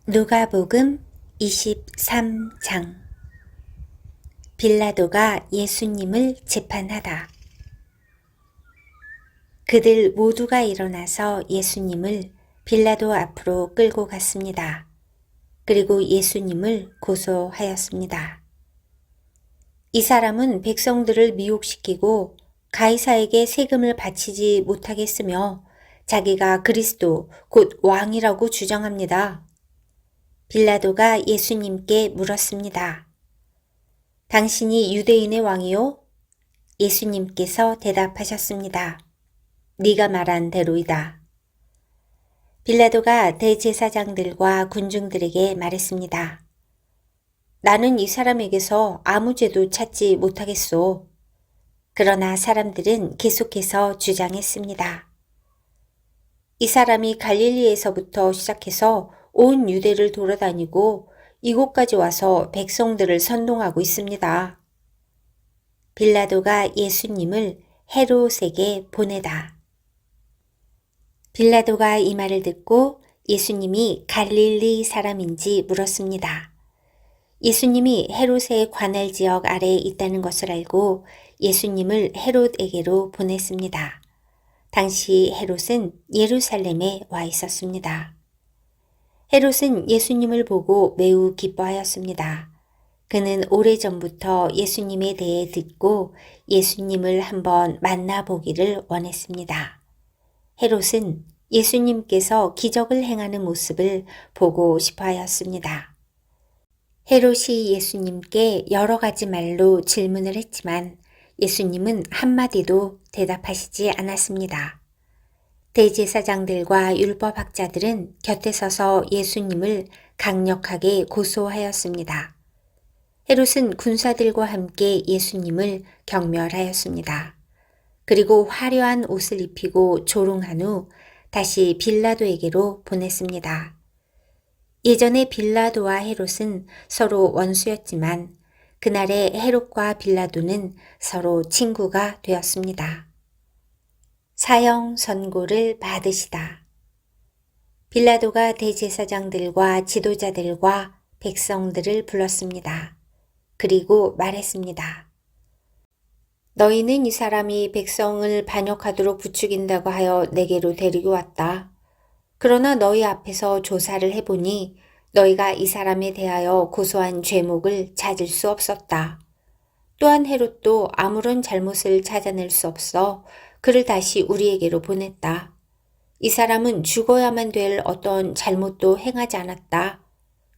누가복음 23장. 빌라도가 예수님을 재판하다. 그들 모두가 일어나서 예수님을 빌라도 앞으로 끌고 갔습니다. 그리고 예수님을 고소하였습니다. 이 사람은 백성들을 미혹시키고 가이사에게 세금을 바치지 못하겠으며 자기가 그리스도 곧 왕이라고 주장합니다. 빌라도가 예수님께 물었습니다. 당신이 유대인의 왕이요? 예수님께서 대답하셨습니다. 네가 말한 대로이다. 빌라도가 대제사장들과 군중들에게 말했습니다. 나는 이 사람에게서 아무 죄도 찾지 못하겠소. 그러나 사람들은 계속해서 주장했습니다. 이 사람이 갈릴리에서부터 시작해서 온 유대를 돌아다니고 이곳까지 와서 백성들을 선동하고 있습니다. 빌라도가 예수님을 헤롯에게 보내다. 빌라도가 이 말을 듣고 예수님이 갈릴리 사람인지 물었습니다. 예수님이 헤롯의 관할 지역 아래에 있다는 것을 알고 예수님을 헤롯에게로 보냈습니다. 당시 헤롯은 예루살렘에 와 있었습니다. 헤롯은 예수님을 보고 매우 기뻐하였습니다. 그는 오래전부터 예수님에 대해 듣고 예수님을 한번 만나보기를 원했습니다. 헤롯은 예수님께서 기적을 행하는 모습을 보고 싶어 하였습니다. 헤롯이 예수님께 여러 가지 말로 질문을 했지만 예수님은 한마디도 대답하시지 않았습니다. 대제사장들과 율법학자들은 곁에 서서 예수님을 강력하게 고소하였습니다. 헤롯은 군사들과 함께 예수님을 경멸하였습니다. 그리고 화려한 옷을 입히고 조롱한 후 다시 빌라도에게로 보냈습니다. 예전에 빌라도와 헤롯은 서로 원수였지만 그날의 헤롯과 빌라도는 서로 친구가 되었습니다. 사형 선고를 받으시다. 빌라도가 대제사장들과 지도자들과 백성들을 불렀습니다. 그리고 말했습니다. 너희는 이 사람이 백성을 반역하도록 부추긴다고 하여 내게로 데리고 왔다. 그러나 너희 앞에서 조사를 해보니 너희가 이 사람에 대하여 고소한 죄목을 찾을 수 없었다. 또한 헤롯도 아무런 잘못을 찾아낼 수 없어 그를 다시 우리에게로 보냈다. 이 사람은 죽어야만 될 어떤 잘못도 행하지 않았다.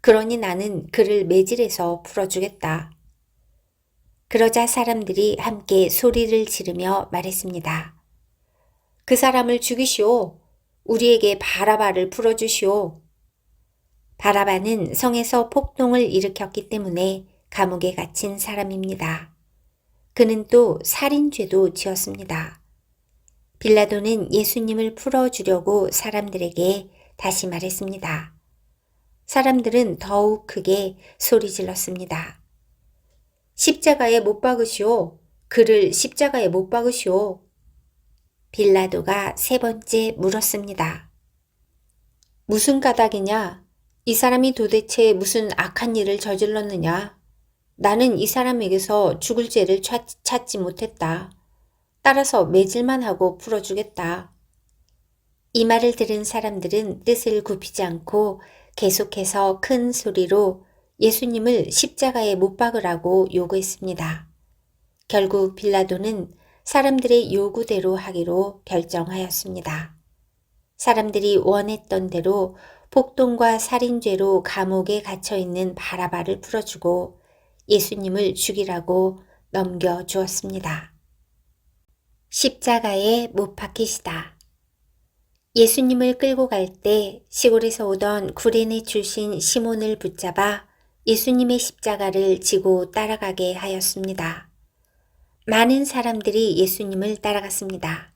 그러니 나는 그를 매질해서 풀어주겠다. 그러자 사람들이 함께 소리를 지르며 말했습니다. 그 사람을 죽이시오. 우리에게 바라바를 풀어주시오. 바라바는 성에서 폭동을 일으켰기 때문에 감옥에 갇힌 사람입니다. 그는 또 살인죄도 지었습니다. 빌라도는 예수님을 풀어주려고 사람들에게 다시 말했습니다. 사람들은 더욱 크게 소리 질렀습니다. 십자가에 못 박으시오. 그를 십자가에 못 박으시오. 빌라도가 세 번째 물었습니다. 무슨 까닭이냐? 이 사람이 도대체 무슨 악한 일을 저질렀느냐? 나는 이 사람에게서 죽을 죄를 찾지 못했다. 따라서 매질만 하고 풀어주겠다. 이 말을 들은 사람들은 뜻을 굽히지 않고 계속해서 큰 소리로 예수님을 십자가에 못 박으라고 요구했습니다. 결국 빌라도는 사람들의 요구대로 하기로 결정하였습니다. 사람들이 원했던 대로 폭동과 살인죄로 감옥에 갇혀있는 바라바를 풀어주고 예수님을 죽이라고 넘겨주었습니다. 십자가에 못 박히시다. 예수님을 끌고 갈 때 시골에서 오던 구레네 출신 시몬을 붙잡아 예수님의 십자가를 지고 따라가게 하였습니다. 많은 사람들이 예수님을 따라갔습니다.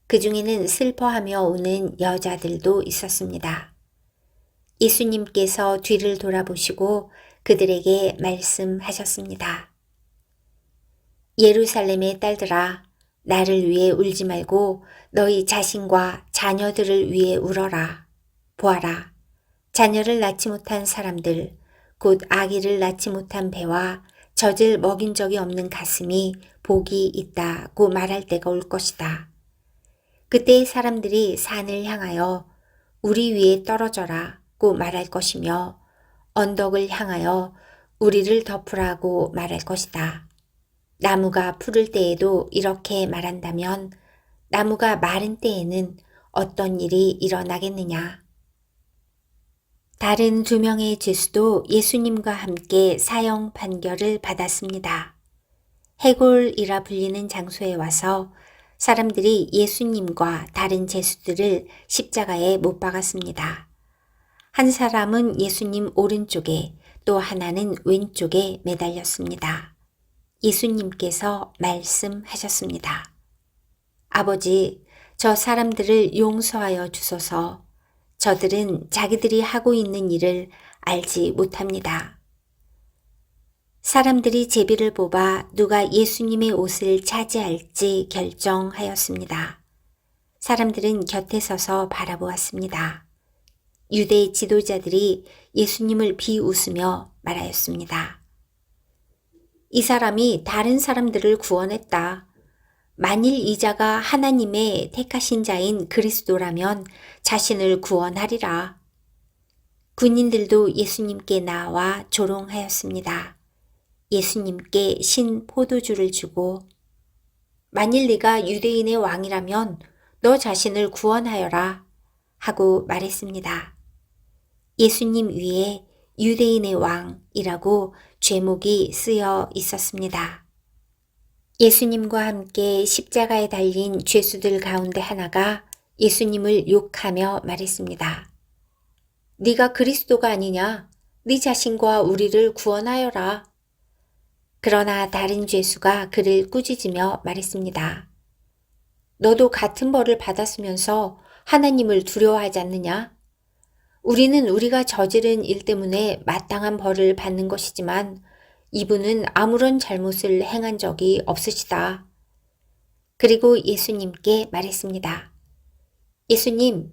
그 중에는 슬퍼하며 우는 여자들도 있었습니다. 예수님께서 뒤를 돌아보시고 그들에게 말씀하셨습니다. 예루살렘의 딸들아, 나를 위해 울지 말고 너희 자신과 자녀들을 위해 울어라. 보아라. 자녀를 낳지 못한 사람들, 곧 아기를 낳지 못한 배와 젖을 먹인 적이 없는 가슴이 복이 있다고 말할 때가 올 것이다. 그때 사람들이 산을 향하여 우리 위에 떨어져라고 말할 것이며 언덕을 향하여 우리를 덮으라고 말할 것이다. 나무가 푸를 때에도 이렇게 말한다면 나무가 마른 때에는 어떤 일이 일어나겠느냐. 다른 2명의 죄수도 예수님과 함께 사형 판결을 받았습니다. 해골이라 불리는 장소에 와서 사람들이 예수님과 다른 죄수들을 십자가에 못 박았습니다. 한 사람은 예수님 오른쪽에 또 하나는 왼쪽에 매달렸습니다. 예수님께서 말씀하셨습니다. 아버지, 저 사람들을 용서하여 주소서. 저들은 자기들이 하고 있는 일을 알지 못합니다. 사람들이 제비를 뽑아 누가 예수님의 옷을 차지할지 결정하였습니다. 사람들은 곁에 서서 바라보았습니다. 유대 지도자들이 예수님을 비웃으며 말하였습니다. 이 사람이 다른 사람들을 구원했다. 만일 이 자가 하나님의 택하신 자인 그리스도라면 자신을 구원하리라. 군인들도 예수님께 나와 조롱하였습니다. 예수님께 신 포도주를 주고 만일 네가 유대인의 왕이라면 너 자신을 구원하여라 하고 말했습니다. 예수님 위에 유대인의 왕이라고 죄목이 쓰여 있었습니다. 예수님과 함께 십자가에 달린 죄수들 가운데 하나가 예수님을 욕하며 말했습니다. 네가 그리스도가 아니냐? 네 자신과 우리를 구원하여라. 그러나 다른 죄수가 그를 꾸짖으며 말했습니다. 너도 같은 벌을 받았으면서 하나님을 두려워하지 않느냐? 우리는 우리가 저지른 일 때문에 마땅한 벌을 받는 것이지만 이분은 아무런 잘못을 행한 적이 없으시다. 그리고 예수님께 말했습니다. 예수님,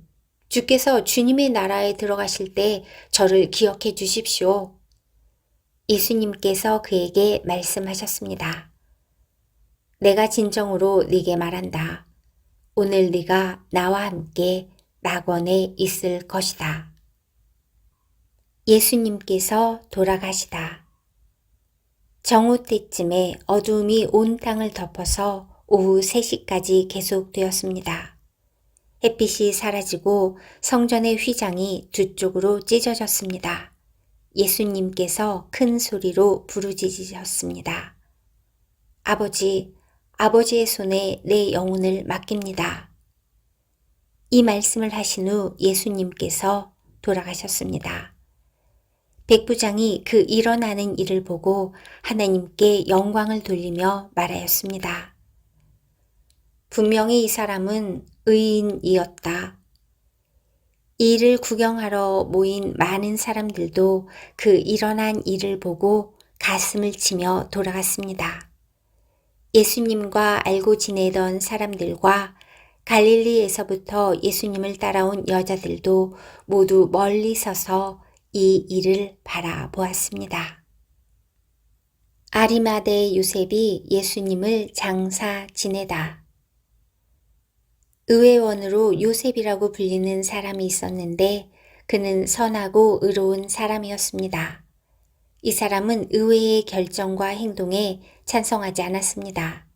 주께서 주님의 나라에 들어가실 때 저를 기억해 주십시오. 예수님께서 그에게 말씀하셨습니다. 내가 진정으로 네게 말한다. 오늘 네가 나와 함께 낙원에 있을 것이다. 예수님께서 돌아가시다. 정오 때쯤에 어두움이 온 땅을 덮어서 오후 3시까지 계속되었습니다. 햇빛이 사라지고 성전의 휘장이 두 쪽으로 찢어졌습니다. 예수님께서 큰 소리로 부르짖으셨습니다. 아버지, 아버지의 손에 내 영혼을 맡깁니다. 이 말씀을 하신 후 예수님께서 돌아가셨습니다. 백부장이 그 일어나는 일을 보고 하나님께 영광을 돌리며 말하였습니다. 분명히 이 사람은 의인이었다. 이 일을 구경하러 모인 많은 사람들도 그 일어난 일을 보고 가슴을 치며 돌아갔습니다. 예수님과 알고 지내던 사람들과 갈릴리에서부터 예수님을 따라온 여자들도 모두 멀리 서서 이 일을 바라보았습니다. 아리마대 요셉이 예수님을 장사 지내다. 의회원으로 요셉이라고 불리는 사람이 있었는데 그는 선하고 의로운 사람이었습니다. 이 사람은 의회의 결정과 행동에 찬성하지 않았습니다.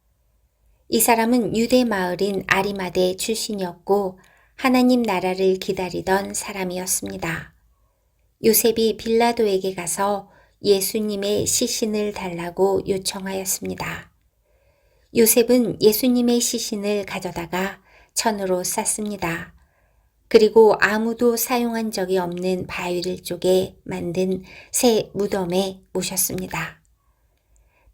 이 사람은 유대 마을인 아리마대 출신이었고 하나님 나라를 기다리던 사람이었습니다. 요셉이 빌라도에게 가서 예수님의 시신을 달라고 요청하였습니다. 요셉은 예수님의 시신을 가져다가 천으로 쌌습니다. 그리고 아무도 사용한 적이 없는 바위를 쪼개 만든 새 무덤에 모셨습니다.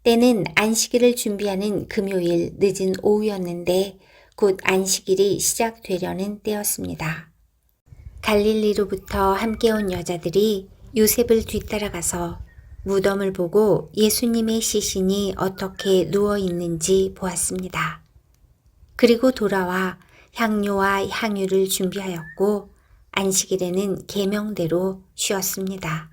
때는 안식일을 준비하는 금요일 늦은 오후였는데 곧 안식일이 시작되려는 때였습니다. 갈릴리로부터 함께 온 여자들이 요셉을 뒤따라가서 무덤을 보고 예수님의 시신이 어떻게 누워 있는지 보았습니다. 그리고 돌아와 향료와 향유를 준비하였고 안식일에는 계명대로 쉬었습니다.